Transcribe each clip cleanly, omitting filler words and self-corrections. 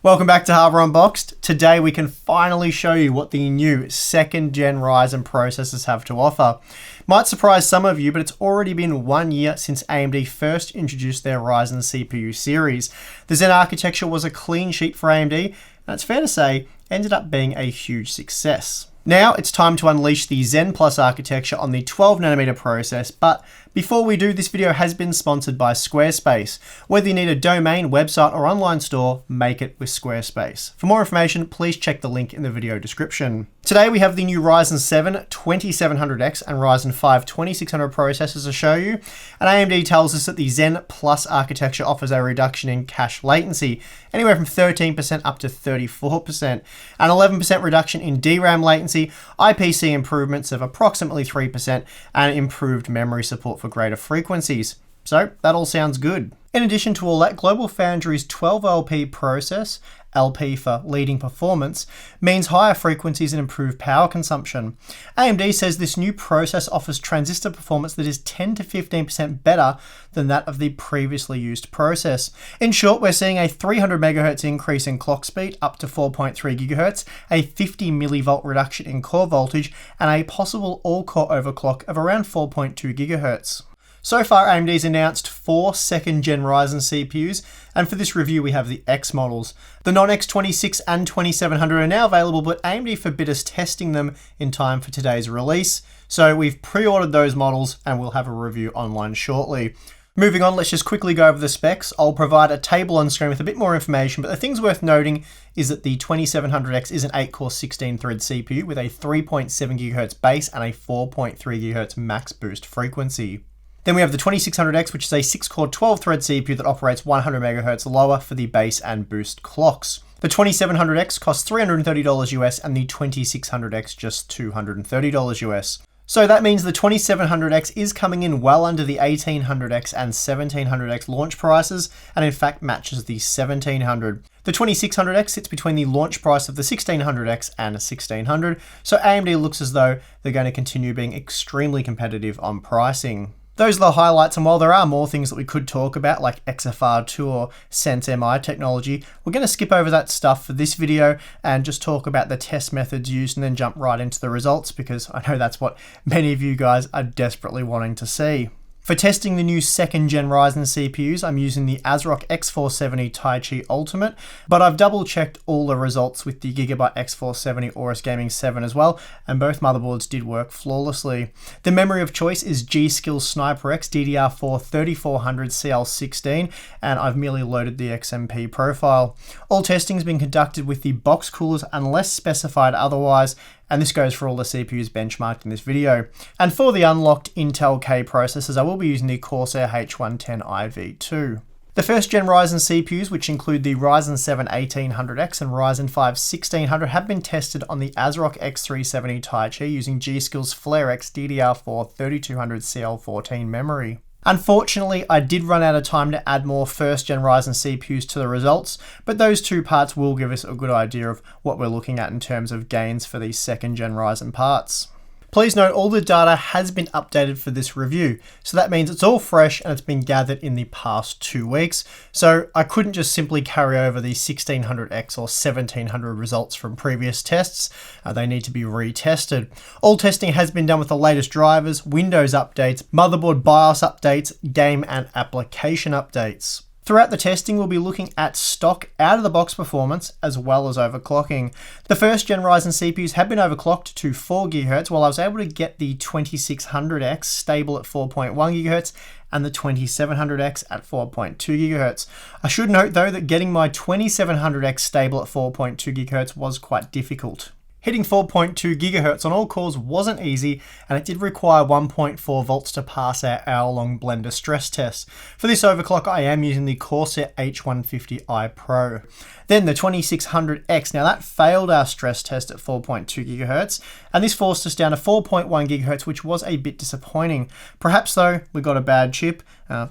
Welcome back to Hardware Unboxed. Today we can finally show you what the new 2nd gen Ryzen processors have to offer. Might surprise some of you, but it's already been 1 year since AMD first introduced their Ryzen CPU series. The Zen architecture was a clean sheet for AMD, and it's fair to say, ended up being a huge success. Now it's time to unleash the Zen Plus architecture on the 12nm process, but before we do, this video has been sponsored by Squarespace. Whether you need a domain, website, or online store, make it with Squarespace. For more information, please check the link in the video description. Today we have the new Ryzen 7 2700X and Ryzen 5 2600 processors to show you, and AMD tells us that the Zen Plus architecture offers a reduction in cache latency, anywhere from 13% up to 34%, an 11% reduction in DRAM latency, IPC improvements of approximately 3%, and improved memory support for greater frequencies. So that all sounds good. In addition to all that, GlobalFoundries 12LP process, LP for leading performance, means higher frequencies and improved power consumption. AMD says this new process offers transistor performance that is 10 to 15% better than that of the previously used process. In short, we're seeing a 300 MHz increase in clock speed up to 4.3 GHz, a 50 mV reduction in core voltage, and a possible all-core overclock of around 4.2 GHz. So far, AMD's announced 4 2nd gen Ryzen CPUs, and for this review we have the X models. The non-X26 and 2700 are now available, but AMD forbid us testing them in time for today's release, so we've pre-ordered those models and we'll have a review online shortly. Moving on, let's just quickly go over the specs. I'll provide a table on screen with a bit more information, but the things worth noting is that the 2700X is an 8-core 16-thread CPU with a 3.7 GHz base and a 4.3 GHz max boost frequency. Then we have the 2600X, which is a 6-core 12-thread CPU that operates 100 MHz lower for the base and boost clocks. The 2700X costs $330 US and the 2600X just $230 US. So that means the 2700X is coming in well under the 1800X and 1700X launch prices, and in fact matches the 1700. The 2600X sits between the launch price of the 1600X and 1600, so AMD looks as though they're going to continue being extremely competitive on pricing. Those are the highlights, and while there are more things that we could talk about, like XFR2 or SenseMI technology, we're going to skip over that stuff for this video and just talk about the test methods used and then jump right into the results, because I know that's what many of you guys are desperately wanting to see. For testing the new 2nd gen Ryzen CPUs, I'm using the ASRock X470 Taichi Ultimate, but I've double checked all the results with the Gigabyte X470 Aorus Gaming 7 as well, and both motherboards did work flawlessly. The memory of choice is G.Skill Sniper X DDR4 3400 CL16, and I've merely loaded the XMP profile. All testing has been conducted with the box coolers unless specified otherwise, and this goes for all the CPUs benchmarked in this video. And for the unlocked Intel K processors, I will be using the Corsair H110 IV2. The 1st gen Ryzen CPUs, which include the Ryzen 7 1800X and Ryzen 5 1600, have been tested on the ASRock X370 Taichi using G.Skill's FlareX DDR4 3200 CL14 memory. Unfortunately, I did run out of time to add more 1st gen Ryzen CPUs to the results, but those two parts will give us a good idea of what we're looking at in terms of gains for these 2nd gen Ryzen parts. Please note all the data has been updated for this review, so that means it's all fresh and it's been gathered in the past 2 weeks, so I couldn't just simply carry over the 1600X or 1700 results from previous tests. They need to be retested. All testing has been done with the latest drivers, Windows updates, motherboard BIOS updates, game and application updates. Throughout the testing, we'll be looking at stock out-of-the-box performance as well as overclocking. The 1st gen Ryzen CPUs have been overclocked to 4 GHz, while I was able to get the 2600X stable at 4.1 GHz and the 2700X at 4.2 GHz. I should note though that getting my 2700X stable at 4.2 GHz was quite difficult. Hitting 4.2 GHz on all cores wasn't easy, and it did require 1.4 volts to pass our hour-long Blender stress test. For this overclock, I am using the Corsair H150i Pro. Then the 2600X, now that failed our stress test at 4.2 GHz, and this forced us down to 4.1 GHz, which was a bit disappointing. Perhaps though, we got a bad chip.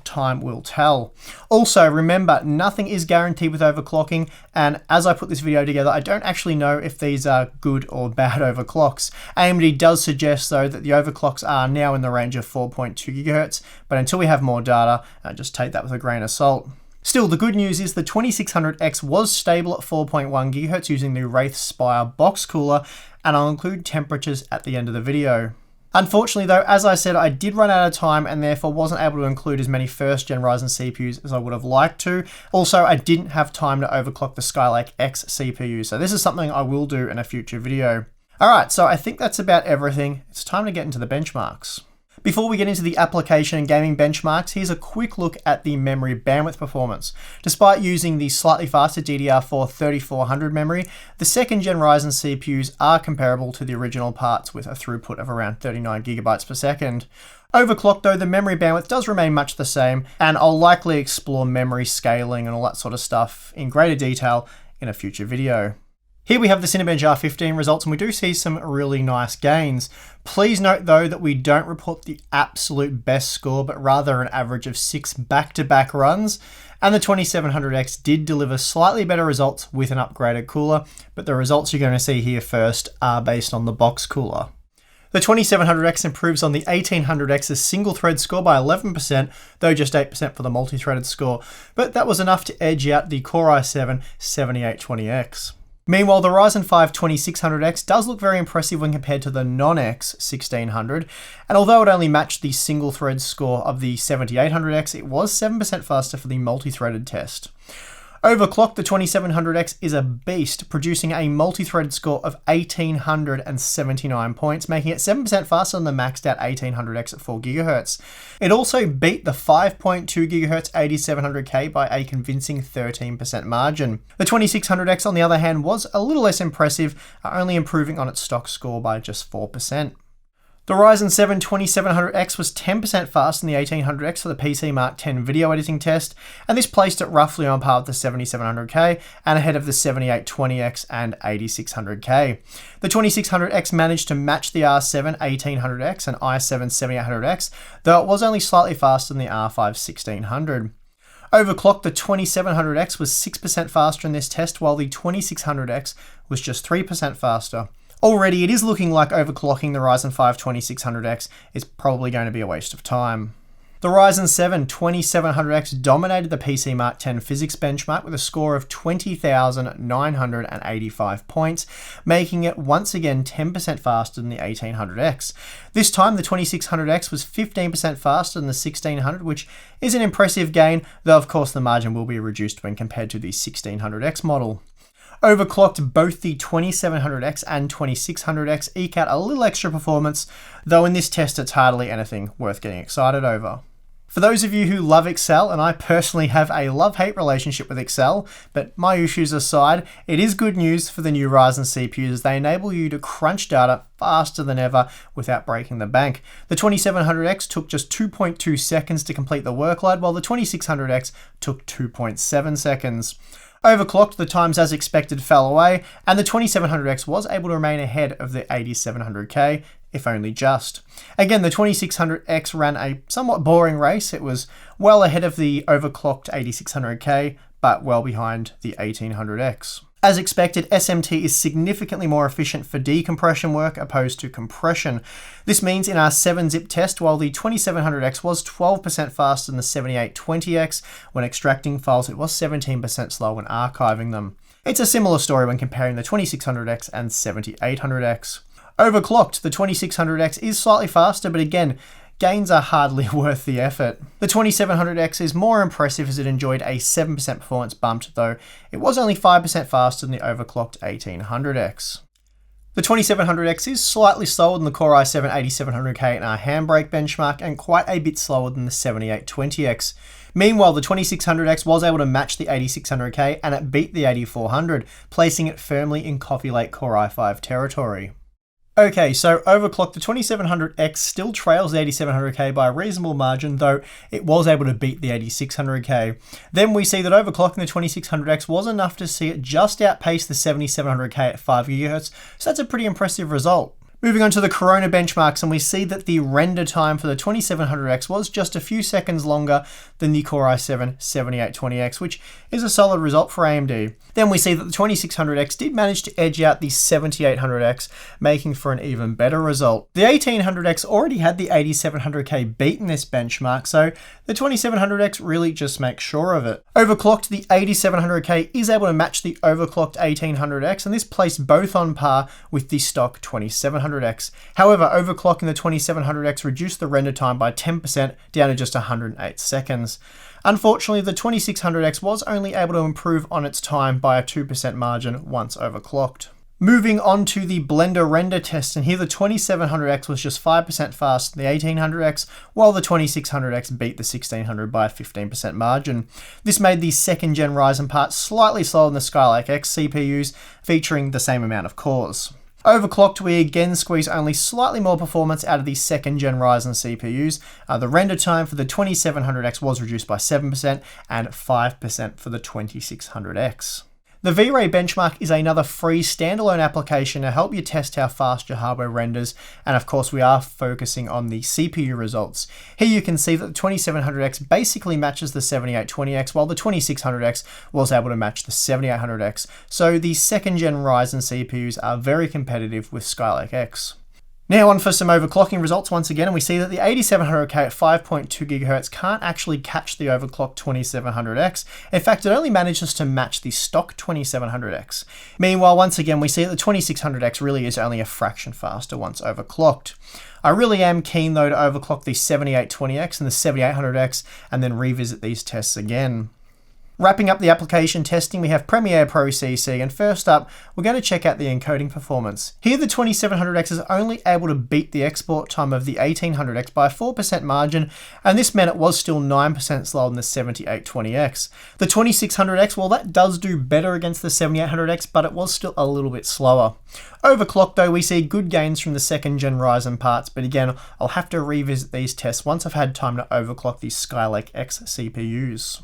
Time will tell. Also, remember, nothing is guaranteed with overclocking, and as I put this video together, I don't actually know if these are good or bad overclocks. AMD does suggest though that the overclocks are now in the range of 4.2 GHz, but until we have more data, just take that with a grain of salt. Still, the good news is the 2600X was stable at 4.1 GHz using the Wraith Spire box cooler, and I'll include temperatures at the end of the video. Unfortunately though, as I said, I did run out of time and therefore wasn't able to include as many first gen Ryzen CPUs as I would have liked to. Also, I didn't have time to overclock the Skylake X CPU, so this is something I will do in a future video. Alright, so I think that's about everything. It's time to get into the benchmarks. Before we get into the application and gaming benchmarks, here's a quick look at the memory bandwidth performance. Despite using the slightly faster DDR4 3400 memory, the second gen Ryzen CPUs are comparable to the original parts with a throughput of around 39 GB per second. Overclocked though, the memory bandwidth does remain much the same, and I'll likely explore memory scaling and all that sort of stuff in greater detail in a future video. Here we have the Cinebench R15 results, and we do see some really nice gains. Please note though that we don't report the absolute best score, but rather an average of 6 back-to-back runs. And the 2700X did deliver slightly better results with an upgraded cooler, but the results you're going to see here first are based on the box cooler. The 2700X improves on the 1800X's single thread score by 11%, though just 8% for the multi-threaded score, but that was enough to edge out the Core i7 7820X. Meanwhile, the Ryzen 5 2600X does look very impressive when compared to the non-X 1600, and although it only matched the single thread score of the 7800X, it was 7% faster for the multi-threaded test. Overclocked, the 2700X is a beast, producing a multi-threaded score of 1879 points, making it 7% faster than the maxed out 1800X at 4 GHz. It also beat the 5.2 GHz 8700K by a convincing 13% margin. The 2600X, on the other hand, was a little less impressive, only improving on its stock score by just 4%. The Ryzen 7 2700X was 10% faster than the 1800X for the PC Mark X video editing test, and this placed it roughly on par with the 7700K and ahead of the 7820X and 8600K. The 2600X managed to match the R7 1800X and i7 7800X, though it was only slightly faster than the R5 1600. Overclocked, the 2700X was 6% faster in this test, while the 2600X was just 3% faster. Already, it is looking like overclocking the Ryzen 5 2600X is probably going to be a waste of time. The Ryzen 7 2700X dominated the PC Mark X physics benchmark with a score of 20,985 points, making it once again 10% faster than the 1800X. This time, the 2600X was 15% faster than the 1600, which is an impressive gain, though of course the margin will be reduced when compared to the 1600X model. Overclocked, both the 2700X and 2600X eke out a little extra performance, though in this test it's hardly anything worth getting excited over. For those of you who love Excel, and I personally have a love-hate relationship with Excel, but my issues aside, it is good news for the new Ryzen CPUs as they enable you to crunch data faster than ever without breaking the bank. The 2700X took just 2.2 seconds to complete the workload, while the 2600X took 2.7 seconds. Overclocked, the times as expected fell away, and the 2700X was able to remain ahead of the 8700K, if only just. Again, the 2600X ran a somewhat boring race. It was well ahead of the overclocked 8600K, but well behind the 1800X. As expected, SMT is significantly more efficient for decompression work opposed to compression. This means in our 7-zip test, while the 2700X was 12% faster than the 7820X when extracting files, it was 17% slower when archiving them. It's a similar story when comparing the 2600X and 7800X. Overclocked, the 2600X is slightly faster, but again, gains are hardly worth the effort. The 2700X is more impressive as it enjoyed a 7% performance bump, though it was only 5% faster than the overclocked 1800X. The 2700X is slightly slower than the Core i7 8700K in our handbrake benchmark and quite a bit slower than the 7820X. Meanwhile, the 2600X was able to match the 8600K and it beat the 8400, placing it firmly in Coffee Lake Core i5 territory. Okay, so overclocked, the 2700X still trails the 8700K by a reasonable margin, though it was able to beat the 8600K. Then we see that overclocking the 2600X was enough to see it just outpace the 7700K at 5 GHz, so that's a pretty impressive result. Moving on to the Corona benchmarks, and we see that the render time for the 2700X was just a few seconds longer than the Core i7-7820X, which is a solid result for AMD. Then we see that the 2600X did manage to edge out the 7800X, making for an even better result. The 1800X already had the 8700K beat in this benchmark, so the 2700X really just makes sure of it. Overclocked, the 8700K is able to match the overclocked 1800X, and this placed both on par with the stock 2700X. However, overclocking the 2700X reduced the render time by 10% down to just 108 seconds. Unfortunately, the 2600X was only able to improve on its time by a 2% margin once overclocked. Moving on to the Blender render test, and here the 2700X was just 5% faster than the 1800X, while the 2600X beat the 1600 by a 15% margin. This made the second gen Ryzen parts slightly slower than the Skylake X CPUs, featuring the same amount of cores. Overclocked, we again squeeze only slightly more performance out of the second gen Ryzen CPUs. The render time for the 2700X was reduced by 7% and 5% for the 2600X. The V-Ray benchmark is another free standalone application to help you test how fast your hardware renders, and of course we are focusing on the CPU results. Here you can see that the 2700X basically matches the 7820X, while the 2600X was able to match the 7800X, so the second gen Ryzen CPUs are very competitive with Skylake X. Now on for some overclocking results once again, and we see that the 8700K at 5.2 GHz can't actually catch the overclocked 2700X. In fact, it only manages to match the stock 2700X. Meanwhile, once again, we see that the 2600X really is only a fraction faster once overclocked. I really am keen though to overclock the 7820X and the 7800X and then revisit these tests again. Wrapping up the application testing, we have Premiere Pro CC, and first up, we're going to check out the encoding performance. Here the 2700X is only able to beat the export time of the 1800X by a 4% margin, and this meant it was still 9% slower than the 7820X. The 2600X, well, that does do better against the 7800X, but it was still a little bit slower. Overclocked though, we see good gains from the second gen Ryzen parts, but again, I'll have to revisit these tests once I've had time to overclock the Skylake X CPUs.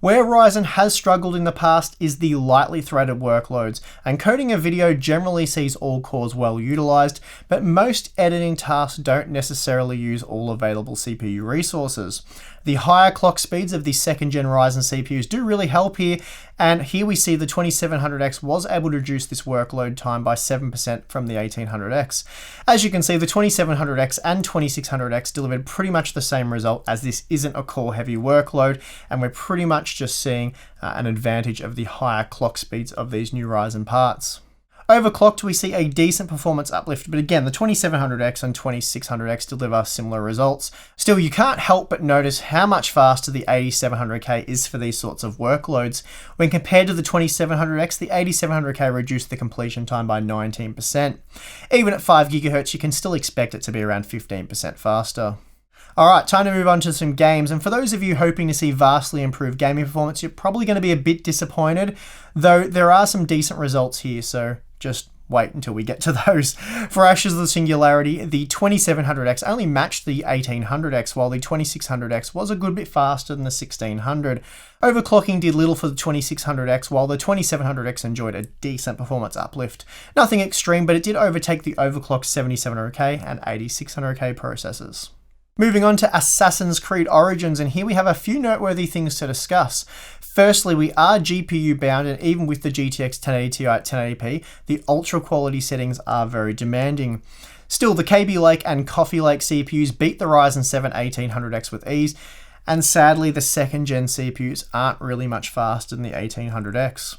Where Ryzen has struggled in the past is the lightly threaded workloads. Encoding a video generally sees all cores well utilized, but most editing tasks don't necessarily use all available CPU resources. The higher clock speeds of the second gen Ryzen CPUs do really help here, and here we see the 2700X was able to reduce this workload time by 7% from the 1800X. As you can see, the 2700X and 2600X delivered pretty much the same result, as this isn't a core heavy workload, and we're pretty much just seeing an advantage of the higher clock speeds of these new Ryzen parts. Overclocked, we see a decent performance uplift, but again, the 2700X and 2600X deliver similar results. Still, you can't help but notice how much faster the 8700K is for these sorts of workloads. When compared to the 2700X, the 8700K reduced the completion time by 19%. Even at 5 GHz, you can still expect it to be around 15% faster. Alright, time to move on to some games, and for those of you hoping to see vastly improved gaming performance, you're probably going to be a bit disappointed, though there are some decent results here, so just wait until we get to those. For Ashes of the Singularity, the 2700X only matched the 1800X, while the 2600X was a good bit faster than the 1600. Overclocking did little for the 2600X, while the 2700X enjoyed a decent performance uplift. Nothing extreme, but it did overtake the overclocked 7700K and 8600K processors. Moving on to Assassin's Creed Origins, and here we have a few noteworthy things to discuss. Firstly, we are GPU bound, and even with the GTX 1080 Ti at 1080p, the ultra quality settings are very demanding. Still, the Kaby Lake and Coffee Lake CPUs beat the Ryzen 7 1800X with ease, and sadly the second gen CPUs aren't really much faster than the 1800X.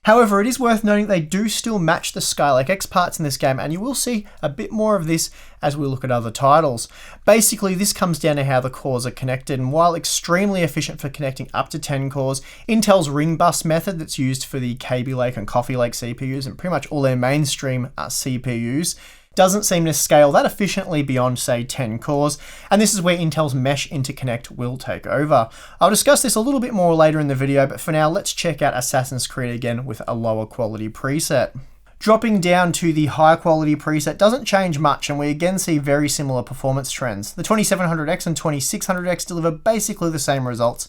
However, it is worth noting they do still match the Skylake X parts in this game, and you will see a bit more of this as we look at other titles. Basically, this comes down to how the cores are connected, and while extremely efficient for connecting up to 10 cores, Intel's ring bus method that's used for the Kaby Lake and Coffee Lake CPUs and pretty much all their mainstream CPUs doesn't seem to scale that efficiently beyond, say, 10 cores, and this is where Intel's Mesh Interconnect will take over. I'll discuss this a little bit more later in the video, but for now, let's check out Assassin's Creed again with a lower quality preset. Dropping down to the higher quality preset doesn't change much, and we again see very similar performance trends. The 2700X and 2600X deliver basically the same results,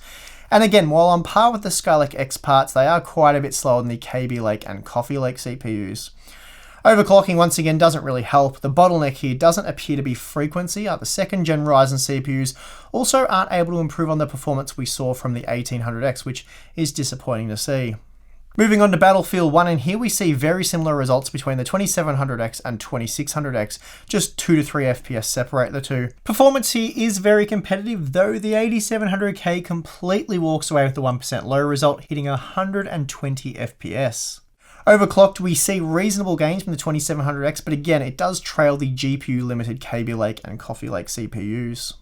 and again, while on par with the Skylake X parts, they are quite a bit slower than the Kaby Lake and Coffee Lake CPUs. Overclocking once again doesn't really help. The bottleneck here doesn't appear to be frequency. The second gen Ryzen CPUs also aren't able to improve on the performance we saw from the 1800X, which is disappointing to see. Moving on to Battlefield 1, and here we see very similar results between the 2700X and 2600X, just 2 to 3 FPS separate the two. Performance here is very competitive, though the 8700K completely walks away with the 1% low result, hitting 120 FPS. Overclocked, we see reasonable gains from the 2700X, but again, it does trail the GPU limited Kaby Lake and Coffee Lake CPUs.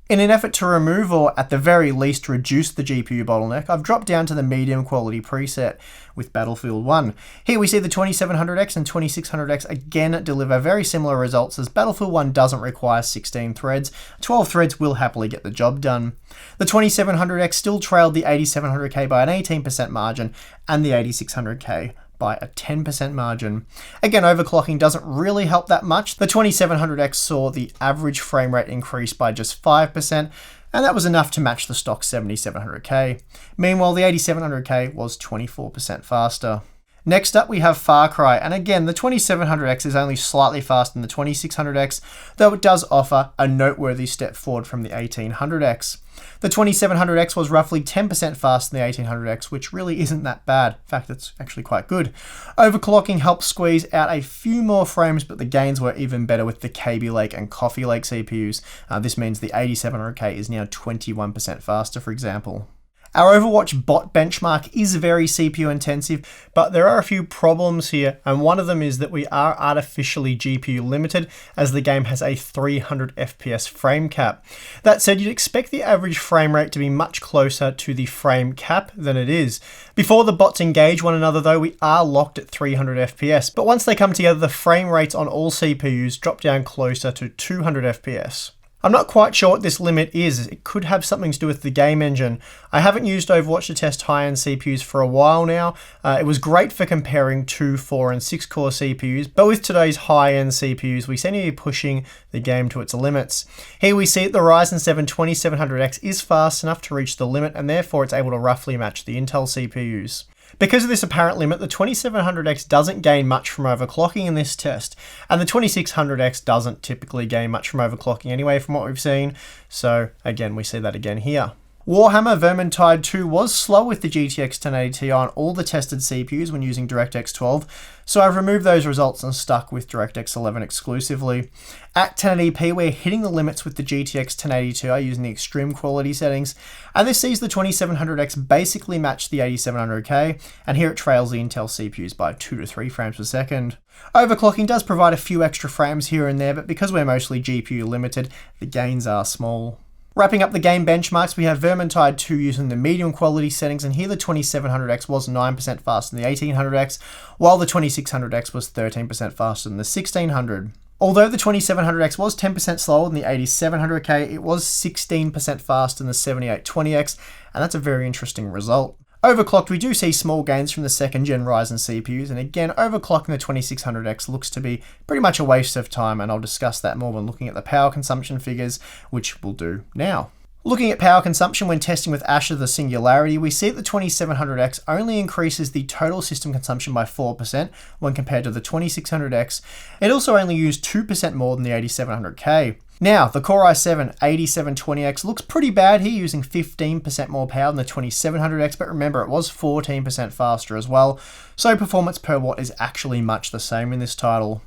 In an effort to remove, or at the very least reduce, the GPU bottleneck, I've dropped down to the medium quality preset with Battlefield 1. Here we see the 2700X and 2600X again deliver very similar results, as Battlefield 1 doesn't require 16 threads. 12 threads will happily get the job done. The 2700X still trailed the 8700K by an 18% margin and the 8600K by a 10% margin. Again, overclocking doesn't really help that much. The 2700X saw the average frame rate increase by just 5%, and that was enough to match the stock 7700K. Meanwhile, the 8700K was 24% faster. Next up, we have Far Cry, and again, the 2700X is only slightly faster than the 2600X, though it does offer a noteworthy step forward from the 1800X. The 2700X was roughly 10% faster than the 1800X, which really isn't that bad. In fact, it's actually quite good. Overclocking helped squeeze out a few more frames, but the gains were even better with the Kaby Lake and Coffee Lake CPUs. This means the 8700K is now 21% faster, for example. Our Overwatch bot benchmark is very CPU intensive, but there are a few problems here, and one of them is that we are artificially GPU limited, as the game has a 300 FPS frame cap. That said, you'd expect the average frame rate to be much closer to the frame cap than it is. Before the bots engage one another though, we are locked at 300 FPS, but once they come together, the frame rates on all CPUs drop down closer to 200 FPS. I'm not quite sure what this limit is. It could have something to do with the game engine. I haven't used Overwatch to test high-end CPUs for a while now. It was great for comparing 2, 4, and 6 core CPUs, but with today's high-end CPUs, we seem to be pushing the game to its limits. Here we see that the Ryzen 7 2700X is fast enough to reach the limit, and therefore it's able to roughly match the Intel CPUs. Because of this apparent limit, the 2700X doesn't gain much from overclocking in this test, and the 2600X doesn't typically gain much from overclocking anyway from what we've seen, so again we see that again here. Warhammer Vermintide 2 was slow with the GTX 1080 Ti on all the tested CPUs when using DirectX 12, so I've removed those results and stuck with DirectX 11 exclusively. At 1080p, we're hitting the limits with the GTX 1080 Ti using the extreme quality settings, and this sees the 2700X basically match the 8700K, and here it trails the Intel CPUs by 2 to 3 frames per second. Overclocking does provide a few extra frames here and there, but because we're mostly GPU limited, the gains are small. Wrapping up the game benchmarks, we have Vermintide 2 using the medium quality settings, and here the 2700X was 9% faster than the 1800X, while the 2600X was 13% faster than the 1600. Although the 2700X was 10% slower than the 8700K, it was 16% faster than the 7820X, and that's a very interesting result. Overclocked, we do see small gains from the second gen Ryzen CPUs, and again, overclocking the 2600X looks to be pretty much a waste of time, and I'll discuss that more when looking at the power consumption figures, which we'll do now. Looking at power consumption when testing with Asher the Singularity, we see that the 2700X only increases the total system consumption by 4% when compared to the 2600X. It also only used 2% more than the 8700K. Now, the Core i7 8720X looks pretty bad here, using 15% more power than the 2700X, but remember, it was 14% faster as well, so performance per watt is actually much the same in this title.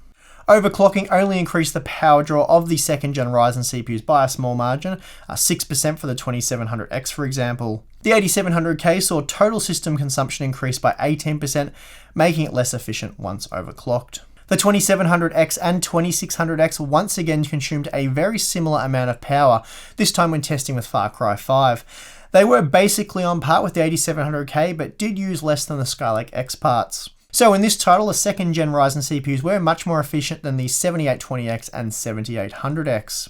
Overclocking only increased the power draw of the second gen Ryzen CPUs by a small margin, 6% for the 2700X for example. The 8700K saw total system consumption increase by 18%, making it less efficient once overclocked. The 2700X and 2600X once again consumed a very similar amount of power, this time when testing with Far Cry 5. They were basically on par with the 8700K, but did use less than the Skylake X parts. So in this title, the second gen Ryzen CPUs were much more efficient than the 7820X and 7800X.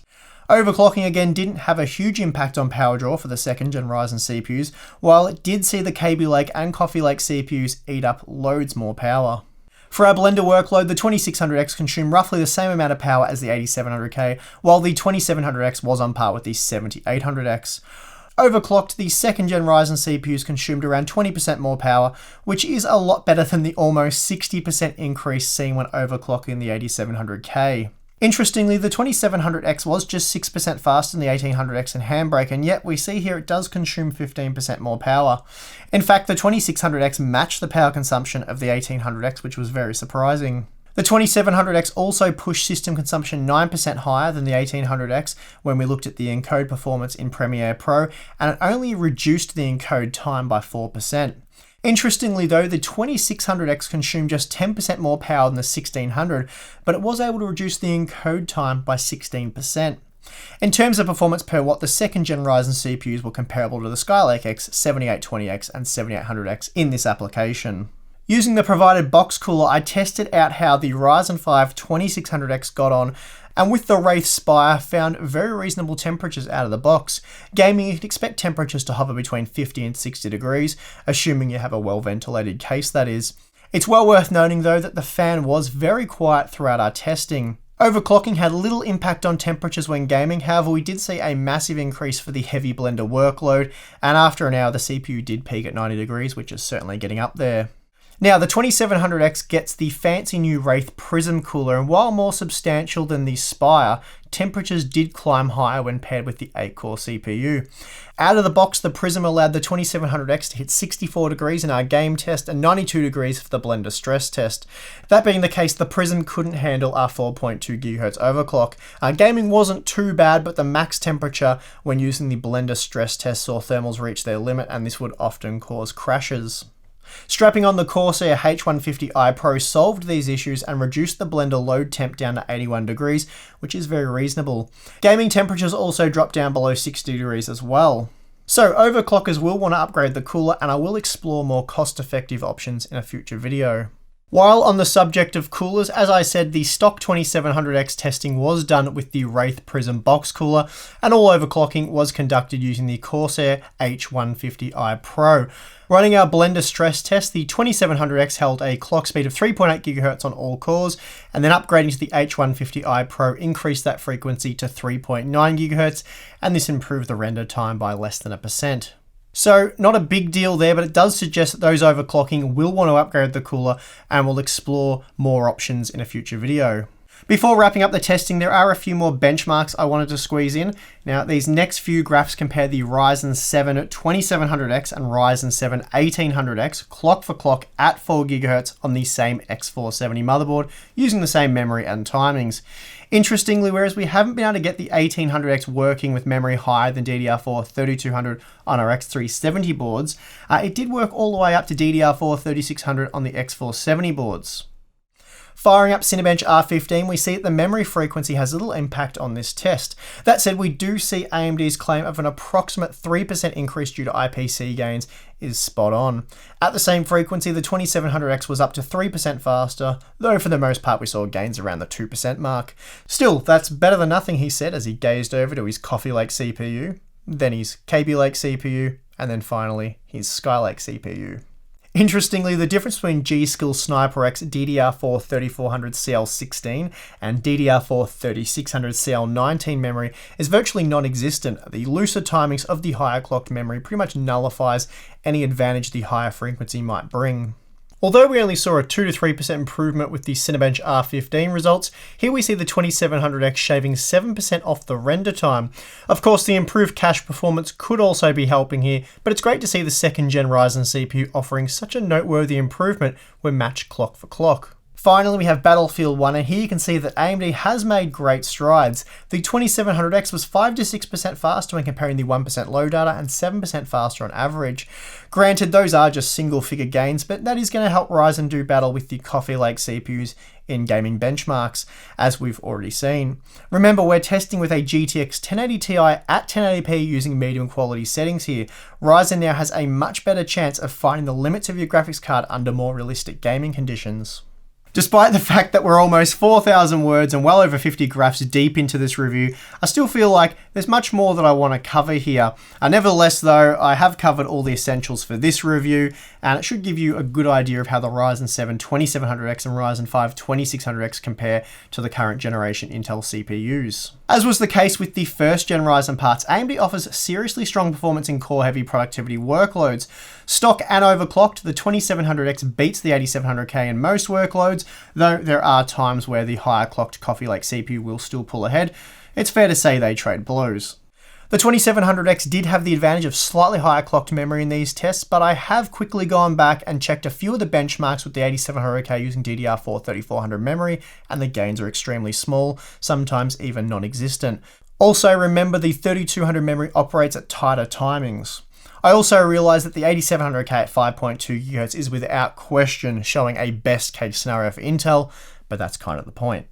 Overclocking again didn't have a huge impact on power draw for the second gen Ryzen CPUs, while it did see the Kaby Lake and Coffee Lake CPUs eat up loads more power. For our Blender workload, the 2600X consumed roughly the same amount of power as the 8700K, while the 2700X was on par with the 7800X. Overclocked, the 2nd gen Ryzen CPUs consumed around 20% more power, which is a lot better than the almost 60% increase seen when overclocking the 8700K. Interestingly, the 2700X was just 6% faster than the 1800X in Handbrake, and yet we see here it does consume 15% more power. In fact, the 2600X matched the power consumption of the 1800X, which was very surprising. The 2700X also pushed system consumption 9% higher than the 1800X when we looked at the encode performance in Premiere Pro, and it only reduced the encode time by 4%. Interestingly though, the 2600X consumed just 10% more power than the 1600, but it was able to reduce the encode time by 16%. In terms of performance per watt, the 2nd gen Ryzen CPUs were comparable to the Skylake X, 7820X and 7800X in this application. Using the provided box cooler, I tested out how the Ryzen 5 2600X got on, and with the Wraith Spire, found very reasonable temperatures out of the box. Gaming, you can expect temperatures to hover between 50 and 60 degrees, assuming you have a well-ventilated case, that is. It's well worth noting though that the fan was very quiet throughout our testing. Overclocking had little impact on temperatures when gaming, however we did see a massive increase for the heavy blender workload, and after an hour the CPU did peak at 90 degrees, which is certainly getting up there. Now, the 2700X gets the fancy new Wraith Prism cooler, and while more substantial than the Spire, temperatures did climb higher when paired with the 8-core CPU. Out of the box, the Prism allowed the 2700X to hit 64 degrees in our game test and 92 degrees for the blender stress test. That being the case, the Prism couldn't handle our 4.2 GHz overclock. Gaming wasn't too bad, but the max temperature when using the blender stress test saw thermals reach their limit, and this would often cause crashes. Strapping on the Corsair H150i Pro solved these issues and reduced the blender load temp down to 81 degrees, which is very reasonable. Gaming temperatures also dropped down below 60 degrees as well. So overclockers will want to upgrade the cooler, and I will explore more cost-effective options in a future video. While on the subject of coolers, as I said, the stock 2700X testing was done with the Wraith Prism box cooler, and all overclocking was conducted using the Corsair H150i Pro. Running our blender stress test, the 2700X held a clock speed of 3.8 GHz on all cores, and then upgrading to the H150i Pro increased that frequency to 3.9 GHz, and this improved the render time by less than 1%. So not a big deal there, but it does suggest that those overclocking will want to upgrade the cooler, and we'll explore more options in a future video. Before wrapping up the testing, there are a few more benchmarks I wanted to squeeze in. Now, these next few graphs compare the Ryzen 7 2700X and Ryzen 7 1800X clock for clock at 4 GHz on the same X470 motherboard using the same memory and timings. Interestingly, whereas we haven't been able to get the 1800X working with memory higher than DDR4 3200 on our X370 boards, it did work all the way up to DDR4 3600 on the X470 boards. Firing up Cinebench R15, we see that the memory frequency has little impact on this test. That said, we do see AMD's claim of an approximate 3% increase due to IPC gains is spot on. At the same frequency, the 2700X was up to 3% faster, though for the most part we saw gains around the 2% mark. Still, that's better than nothing, he said as he gazed over to his Coffee Lake CPU, then his Kaby Lake CPU, and then finally his Skylake CPU. Interestingly, the difference between G-Skill Sniper X DDR4 3400 CL16 and DDR4 3600 CL19 memory is virtually non-existent. The looser timings of the higher clocked memory pretty much nullifies any advantage the higher frequency might bring. Although we only saw a 2 to 3% improvement with the Cinebench R15 results, here we see the 2700X shaving 7% off the render time. Of course, the improved cache performance could also be helping here, but it's great to see the 2nd gen Ryzen CPU offering such a noteworthy improvement when matched clock for clock. Finally, we have Battlefield 1, and here you can see that AMD has made great strides. The 2700X was 5 to 6% faster when comparing the 1% low data and 7% faster on average. Granted, those are just single-figure gains, but that is going to help Ryzen do battle with the Coffee Lake CPUs in gaming benchmarks, as we've already seen. Remember, we're testing with a GTX 1080 Ti at 1080p using medium quality settings here. Ryzen now has a much better chance of finding the limits of your graphics card under more realistic gaming conditions. Despite the fact that we're almost 4,000 words and well over 50 graphs deep into this review, I still feel like There's much more that I want to cover here. Nevertheless though, I have covered all the essentials for this review, and it should give you a good idea of how the Ryzen 7 2700X and Ryzen 5 2600X compare to the current generation Intel CPUs. As was the case with the first gen Ryzen parts, AMD offers seriously strong performance in core-heavy productivity workloads. Stock and overclocked, the 2700X beats the 8700K in most workloads, though there are times where the higher clocked Coffee Lake CPU will still pull ahead. It's fair to say they trade blows. The 2700X did have the advantage of slightly higher clocked memory in these tests, but I have quickly gone back and checked a few of the benchmarks with the 8700K using DDR4 3400 memory, and the gains are extremely small, sometimes even non-existent. Also, remember the 3200 memory operates at tighter timings. I also realised that the 8700K at 5.2 GHz is without question showing a best case scenario for Intel, but that's kind of the point.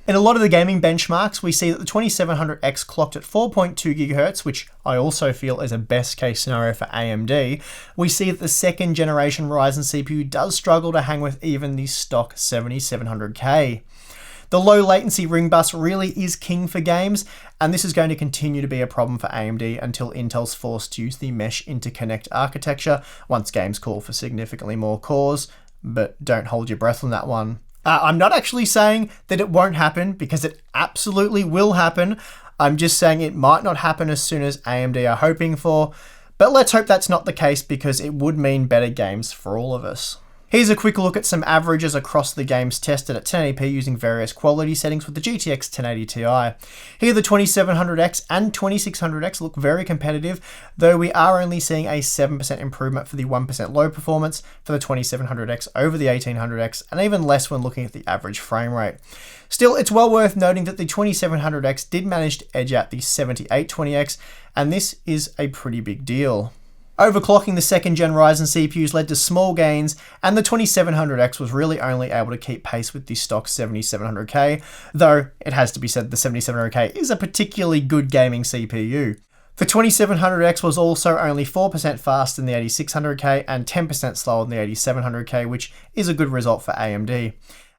In a lot of the gaming benchmarks, we see that the 2700X clocked at 4.2 GHz, which I also feel is a best case scenario for AMD. We see that the second generation Ryzen CPU does struggle to hang with even the stock 7700K. The low latency ring bus really is king for games, and this is going to continue to be a problem for AMD until Intel's forced to use the mesh interconnect architecture once games call for significantly more cores, but don't hold your breath on that one. I'm not actually saying that it won't happen, because it absolutely will happen. I'm just saying it might not happen as soon as AMD are hoping for, but let's hope that's not the case, because it would mean better games for all of us. Here's a quick look at some averages across the games tested at 1080p using various quality settings with the GTX 1080 Ti. Here the 2700X and 2600X look very competitive, though we are only seeing a 7% improvement for the 1% low performance for the 2700X over the 1800X, and even less when looking at the average frame rate. Still, it's well worth noting that the 2700X did manage to edge out the 7820X, and this is a pretty big deal. Overclocking the second gen Ryzen CPUs led to small gains, and the 2700X was really only able to keep pace with the stock 7700K, though it has to be said the 7700K is a particularly good gaming CPU. The 2700X was also only 4% faster than the 8600K and 10% slower than the 8700K, which is a good result for AMD.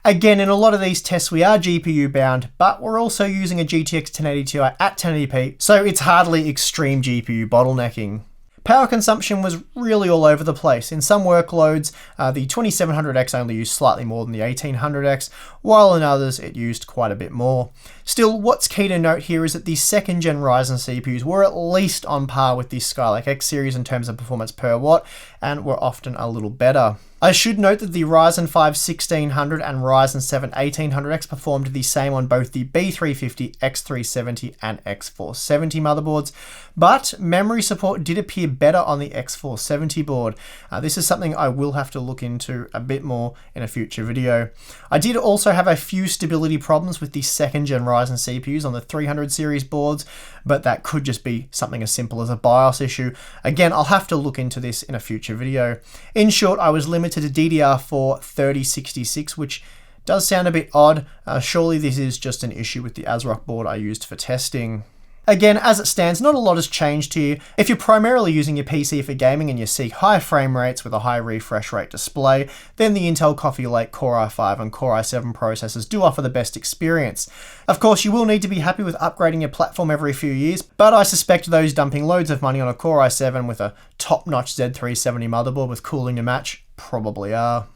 Again, in a lot of these tests we are GPU bound, but we're also using a GTX 1080 Ti at 1080p, so it's hardly extreme GPU bottlenecking. Power consumption was really all over the place. In some workloads, the 2700X only used slightly more than the 1800X, while in others it used quite a bit more. Still, what's key to note here is that the second gen Ryzen CPUs were at least on par with the Skylake X series in terms of performance per watt, and were often a little better. I should note that the Ryzen 5 1600 and Ryzen 7 1800X performed the same on both the B350, X370 and X470 motherboards, but memory support did appear better on the X470 board. This is something I will have to look into a bit more in a future video. I did also have a few stability problems with the second gen Ryzen CPUs on the 300 series boards, but that could just be something as simple as a BIOS issue. Again, I'll have to look into this in a future video. In short, I was limited to DDR4 3066, which does sound a bit odd. Surely this is just an issue with the ASRock board I used for testing. Again, as it stands, not a lot has changed here. If you're primarily using your PC for gaming and you seek high frame rates with a high refresh rate display, then the Intel Coffee Lake Core i5 and Core i7 processors do offer the best experience. Of course, you will need to be happy with upgrading your platform every few years, but I suspect those dumping loads of money on a Core i7 with a top-notch Z370 motherboard with cooling to match probably are.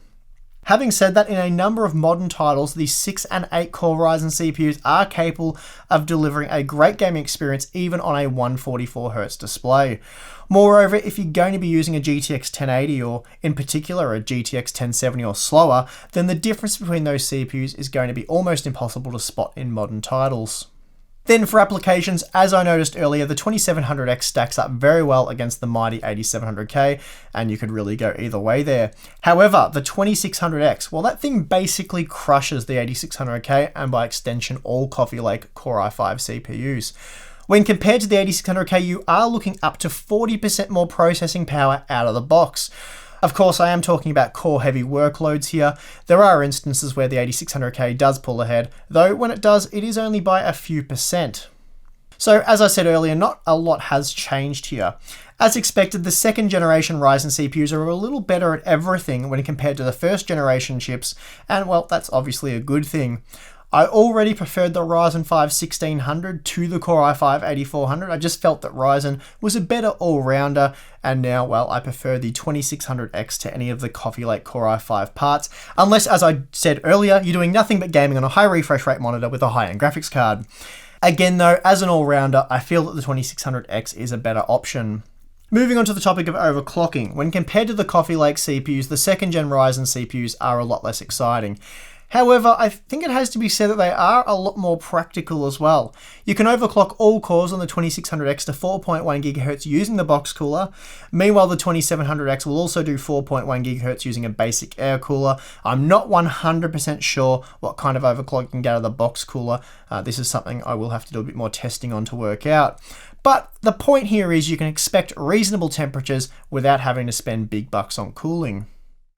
Having said that, in a number of modern titles, the 6 and 8 core Ryzen CPUs are capable of delivering a great gaming experience even on a 144Hz display. Moreover, if you're going to be using a GTX 1080 or in particular a GTX 1070 or slower, then the difference between those CPUs is going to be almost impossible to spot in modern titles. Then for applications, as I noticed earlier, the 2700X stacks up very well against the mighty 8700K, and you could really go either way there. However, the 2600X, well, that thing basically crushes the 8600K and by extension all Coffee Lake Core i5 CPUs. When compared to the 8600K, you are looking up to 40% more processing power out of the box. Of course, I am talking about core-heavy workloads here. There are instances where the 8600K does pull ahead, though when it does, it is only by a few percent. So, as I said earlier, not a lot has changed here. As expected, the second generation Ryzen CPUs are a little better at everything when compared to the first generation chips, and well, that's obviously a good thing. I already preferred the Ryzen 5 1600 to the Core i5 8400. I just felt that Ryzen was a better all-rounder, and now, well, I prefer the 2600X to any of the Coffee Lake Core i5 parts, unless, as I said earlier, you're doing nothing but gaming on a high refresh rate monitor with a high-end graphics card. Again though, as an all-rounder, I feel that the 2600X is a better option. Moving on to the topic of overclocking, when compared to the Coffee Lake CPUs, the second gen Ryzen CPUs are a lot less exciting. However, I think it has to be said that they are a lot more practical as well. You can overclock all cores on the 2600X to 4.1 GHz using the box cooler. Meanwhile, the 2700X will also do 4.1 GHz using a basic air cooler. I'm not 100% sure what kind of overclock you can get out of the box cooler. This is something I will have to do a bit more testing on to work out. But the point here is you can expect reasonable temperatures without having to spend big bucks on cooling.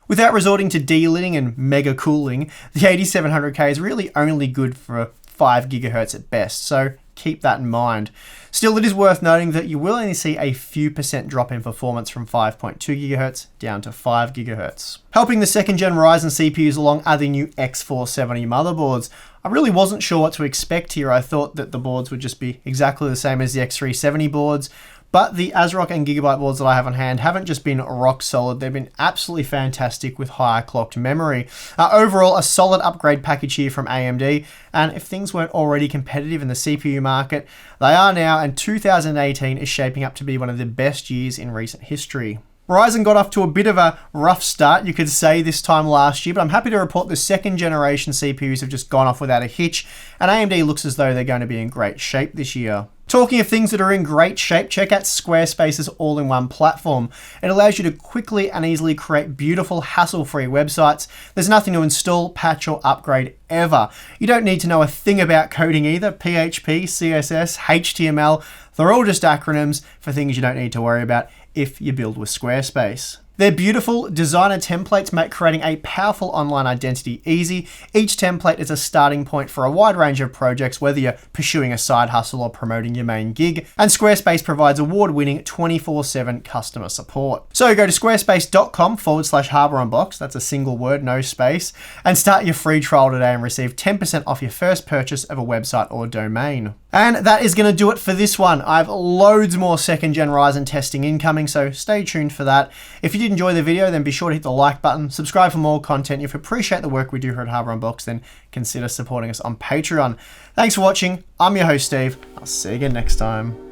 Without resorting to de-litting and mega cooling, the 8700K is really only good for 5 GHz at best, so keep that in mind. Still, it is worth noting that you will only see a few percent drop in performance from 5.2 GHz down to 5 GHz. Helping the second gen Ryzen CPUs along are the new X470 motherboards. I really wasn't sure what to expect here. I thought that the boards would just be exactly the same as the X370 boards, but the ASRock and Gigabyte boards that I have on hand haven't just been rock solid, they've been absolutely fantastic with higher clocked memory. Overall, a solid upgrade package here from AMD, and if things weren't already competitive in the CPU market, they are now, and 2018 is shaping up to be one of the best years in recent history. Ryzen got off to a bit of a rough start, you could say, this time last year, but I'm happy to report the second generation CPUs have just gone off without a hitch, and AMD looks as though they're going to be in great shape this year. Talking of things that are in great shape, check out Squarespace's all-in-one platform. It allows you to quickly and easily create beautiful, hassle-free websites. There's nothing to install, patch, or upgrade ever. You don't need to know a thing about coding either. PHP, CSS, HTML, they're all just acronyms for things you don't need to worry about if you build with Squarespace. Their beautiful designer templates make creating a powerful online identity easy. Each template is a starting point for a wide range of projects, whether you're pursuing a side hustle or promoting your main gig. And Squarespace provides award-winning 24/7 customer support. So go to squarespace.com/Harbour Unboxed, that's a single word, no space, and start your free trial today and receive 10% off your first purchase of a website or domain. And that is going to do it for this one. I have loads more second gen Ryzen testing incoming, so stay tuned for that. If you did enjoy the video, then be sure to hit the like button, subscribe for more content. If you appreciate the work we do here at Harbour Unboxed, then consider supporting us on Patreon. Thanks for watching. I'm your host, Steve. I'll see you again next time.